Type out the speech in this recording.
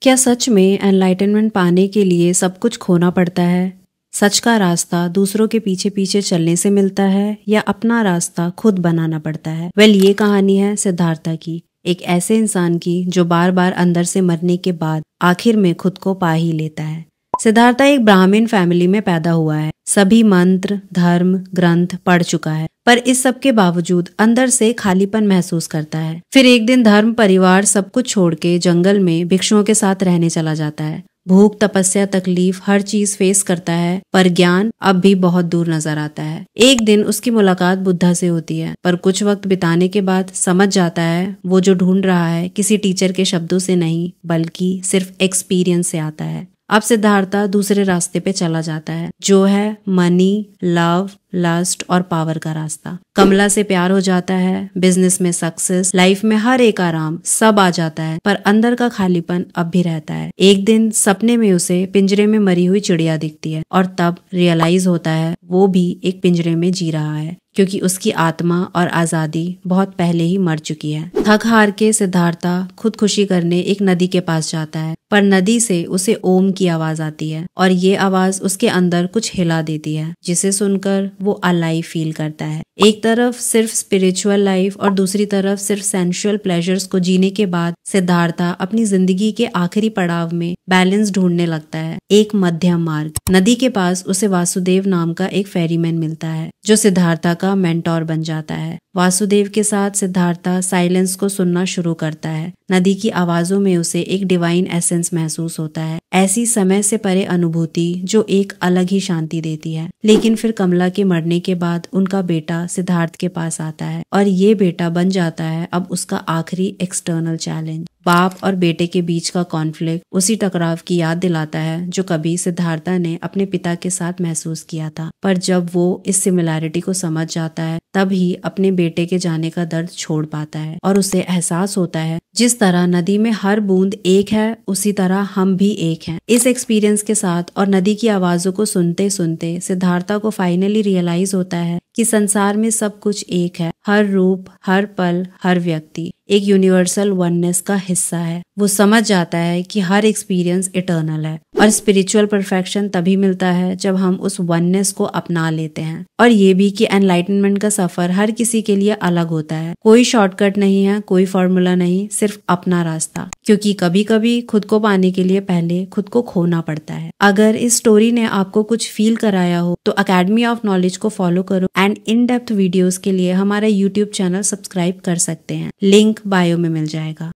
क्या सच में एनलाइटनमेंट पाने के लिए सब कुछ खोना पड़ता है? सच का रास्ता दूसरों के पीछे पीछे चलने से मिलता है या अपना रास्ता खुद बनाना पड़ता है? ये कहानी है सिद्धार्था की, एक ऐसे इंसान की जो बार बार अंदर से मरने के बाद आखिर में खुद को पा ही लेता है। सिद्धार्था एक ब्राह्मण फैमिली में पैदा हुआ है। सभी मंत्र, धर्म, ग्रंथ पढ़ चुका है, पर इस सब के बावजूद अंदर से खालीपन महसूस करता है। फिर एक दिन धर्म, परिवार सब कुछ छोड़ के जंगल में भिक्षुओं के साथ रहने चला जाता है। भूख, तपस्या, तकलीफ, हर चीज फेस करता है, पर ज्ञान अब भी बहुत दूर नजर आता है। एक दिन उसकी मुलाकात बुद्धा से होती है, पर कुछ वक्त बिताने के बाद समझ जाता है वो जो ढूंढ रहा है किसी टीचर के शब्दों से नहीं, बल्कि सिर्फ एक्सपीरियंस से आता है। अब सिद्धार्था दूसरे रास्ते पे चला जाता है, जो है मनी, लव, लस्ट और पावर का रास्ता। कमला से प्यार हो जाता है, बिजनेस में सक्सेस, लाइफ में हर एक आराम, सब आ जाता है, पर अंदर का खालीपन अब भी रहता है। एक दिन सपने में उसे पिंजरे में मरी हुई चिड़िया दिखती है और तब रियलाइज होता है वो भी एक पिंजरे में जी रहा है, क्योंकि उसकी आत्मा और आजादी बहुत पहले ही मर चुकी है। थक हार के सिद्धार्था खुदकुशी करने एक नदी के पास जाता है, पर नदी से उसे ओम की आवाज आती है और ये आवाज उसके अंदर कुछ हिला देती है, जिसे सुनकर वो अलाइव फील करता है। एक तरफ सिर्फ स्पिरिचुअल लाइफ और दूसरी तरफ सिर्फ सेंसुअल प्लेजर्स को जीने के बाद सिद्धार्था अपनी जिंदगी के आखिरी पड़ाव में बैलेंस ढूंढने लगता है, एक मध्यम मार्ग। नदी के पास उसे वासुदेव नाम का एक फेरीमैन मिलता है, जो सिद्धार्था का मेंटोर बन जाता है। वासुदेव के साथ सिद्धार्था साइलेंस को सुनना शुरू करता है। नदी की आवाजों में उसे एक डिवाइन एसेंस महसूस होता है, ऐसी समय से परे अनुभूति जो एक अलग ही शांति देती है। लेकिन फिर कमला के मरने के बाद उनका बेटा सिद्धार्थ के पास आता है और ये बेटा बन जाता है अब उसका आखिरी एक्सटर्नल चैलेंज। बाप और बेटे के बीच का कॉन्फ्लिक्ट उसी टकराव की याद दिलाता है जो कभी सिद्धार्था ने अपने पिता के साथ महसूस किया था, पर जब वो इस सिमिलैरिटी को समझ जाता है तब ही अपने बेटे के जाने का दर्द छोड़ पाता है और उसे एहसास होता है जिस तरह नदी में हर बूंद एक है, उसी तरह हम भी एक हैं। इस एक्सपीरियंस के साथ और नदी की आवाजों को सुनते सुनते सिद्धार्था को फाइनली रियलाइज होता है कि संसार में सब कुछ एक है। हर रूप, हर पल, हर व्यक्ति एक यूनिवर्सल वननेस का हिस्सा है। वो समझ जाता है कि हर एक्सपीरियंस इटर्नल है और स्पिरिचुअल परफेक्शन तभी मिलता है जब हम उस वननेस को अपना लेते हैं। और ये भी कि एनलाइटनमेंट का सफर हर किसी के लिए अलग होता है। कोई शॉर्टकट नहीं है, कोई फॉर्मूला नहीं, सिर्फ अपना रास्ता। क्योंकि कभी कभी खुद को पाने के लिए पहले खुद को खोना पड़ता है। अगर इस स्टोरी ने आपको कुछ फील कराया हो तो अकेडमी ऑफ नॉलेज को फॉलो करो एंड इन डेप्थ वीडियोस के लिए हमारा यूट्यूब चैनल सब्सक्राइब कर सकते हैं। लिंक बायो में मिल जाएगा।